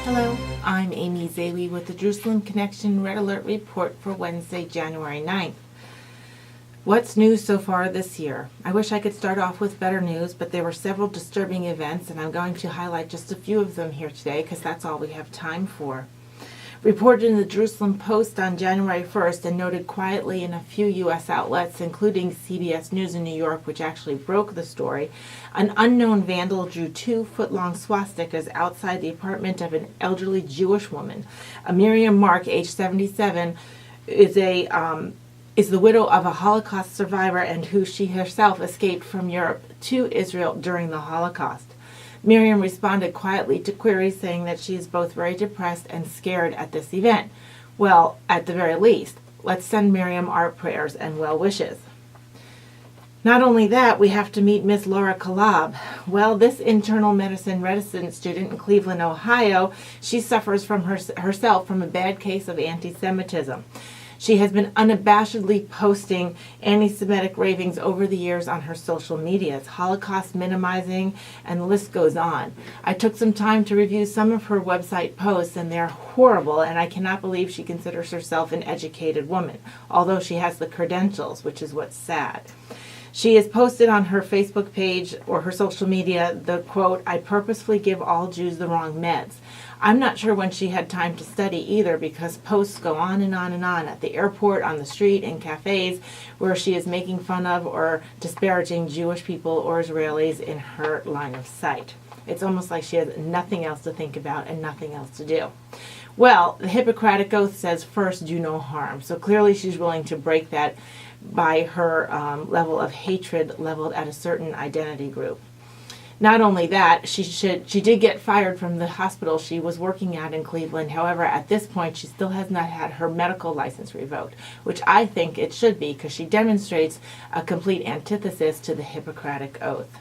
Hello, I'm Amy Zawi with the Jerusalem Connection Red Alert Report for Wednesday, January 9th. What's new so far this year? I wish I could start off with better news, but there were several disturbing events, and I'm going to highlight just a few of them here today because that's all we have time for. Reported in the Jerusalem Post on January 1st and noted quietly in a few U.S. outlets, including CBS News in New York, which actually broke the story, an unknown vandal drew 2-foot-long swastikas outside the apartment of an elderly Jewish woman. Miriam Mark, age 77, is the widow of a Holocaust survivor and who she herself escaped from Europe to Israel during the Holocaust. Miriam responded quietly to queries saying that she is both very depressed and scared at this event. Well, at the very least, let's send Miriam our prayers and well wishes. Not only that, we have to meet Miss Laura Kalab. Well, this internal medicine resident student in Cleveland, Ohio, she suffers from herself from a bad case of anti-Semitism. She has been unabashedly posting anti-Semitic ravings over the years on her social medias, Holocaust minimizing, and the list goes on. I took some time to review some of her website posts, and they're horrible, and I cannot believe she considers herself an educated woman, although she has the credentials, which is what's sad. She has posted on her Facebook page or her social media the quote, "I purposefully give all Jews the wrong meds." I'm not sure when she had time to study either because posts go on and on and on at the airport, on the street, in cafes where she is making fun of or disparaging Jewish people or Israelis in her line of sight. It's almost like she has nothing else to think about and nothing else to do. Well, the Hippocratic Oath says first do no harm, so clearly she's willing to break that by her level of hatred leveled at a certain identity group. Not only that, she did get fired from the hospital she was working at in Cleveland. However, at this point, she still has not had her medical license revoked, which I think it should be because she demonstrates a complete antithesis to the Hippocratic Oath.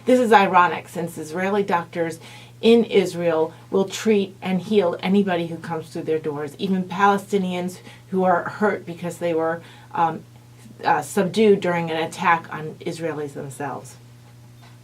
This is ironic since Israeli doctors in Israel will treat and heal anybody who comes through their doors, even Palestinians who are hurt because they were subdued during an attack on Israelis themselves.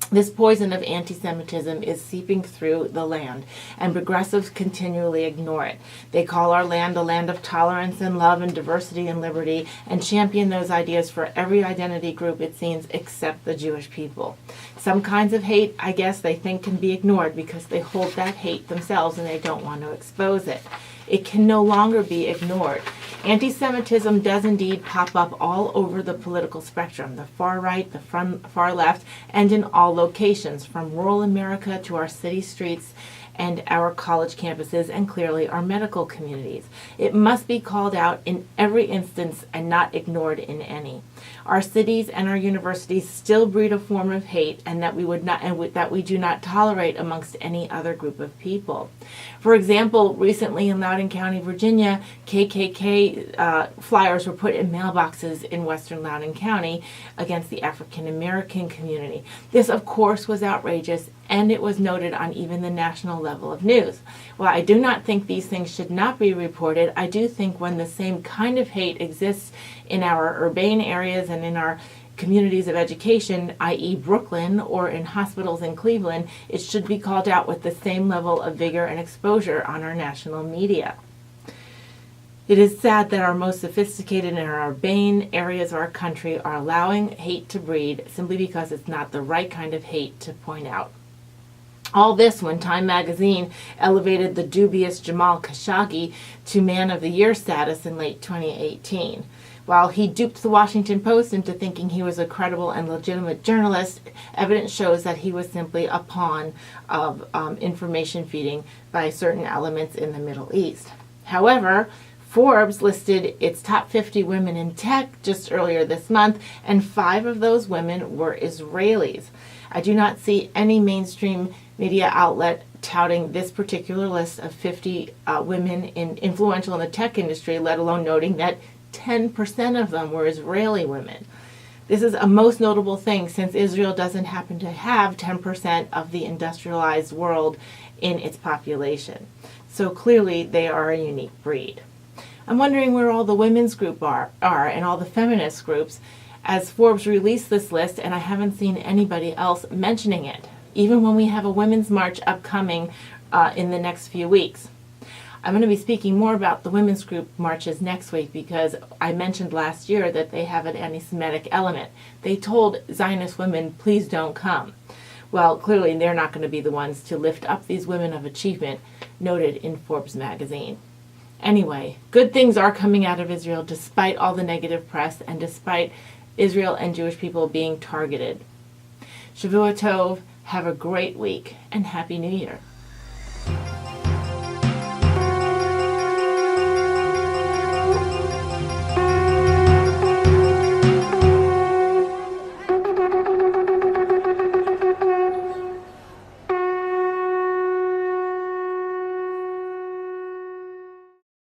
This poison of anti-Semitism is seeping through the land, and progressives continually ignore it. They call our land a land of tolerance and love and diversity and liberty, and champion those ideas for every identity group, it seems, except the Jewish people. Some kinds of hate, I guess, they think can be ignored because they hold that hate themselves and they don't want to expose it. It can no longer be ignored. Anti-Semitism does indeed pop up all over the political spectrum, the far right, the far left, and in all locations, from rural America to our city streets and our college campuses, and clearly our medical communities. It must be called out in every instance and not ignored in any. Our cities and our universities still breed a form of hate, and that we do not tolerate amongst any other group of people. For example, recently in Loudoun County, Virginia, KKK flyers were put in mailboxes in western Loudoun County against the African American community. This, of course, was outrageous, and it was noted on even the national level of news. While I do not think these things should not be reported, I do think when the same kind of hate exists in our urban areas and in our communities of education, i.e. Brooklyn, or in hospitals in Cleveland, it should be called out with the same level of vigor and exposure on our national media. It is sad that our most sophisticated and our urbane areas of our country are allowing hate to breed simply because it's not the right kind of hate to point out. All this when Time magazine elevated the dubious Jamal Khashoggi to Man of the Year status in late 2018. While he duped the Washington Post into thinking he was a credible and legitimate journalist, evidence shows that he was simply a pawn of information feeding by certain elements in the Middle East. However, Forbes listed its top 50 women in tech just earlier this month, and 5 of those women were Israelis. I do not see any mainstream media outlet touting this particular list of 50 women influential in the tech industry, let alone noting that 10% of them were Israeli women. This is a most notable thing since Israel doesn't happen to have 10% of the industrialized world in its population. So clearly they are a unique breed. I'm wondering where all the women's group are and all the feminist groups as Forbes released this list, and I haven't seen anybody else mentioning it. Even when we have a women's march upcoming in the next few weeks. I'm going to be speaking more about the women's group marches next week because I mentioned last year that they have an anti-Semitic element. They told Zionist women, please don't come. Well, clearly they're not going to be the ones to lift up these women of achievement noted in Forbes magazine. Anyway, good things are coming out of Israel despite all the negative press and despite Israel and Jewish people being targeted. Shavua Tov, have a great week, and Happy New Year.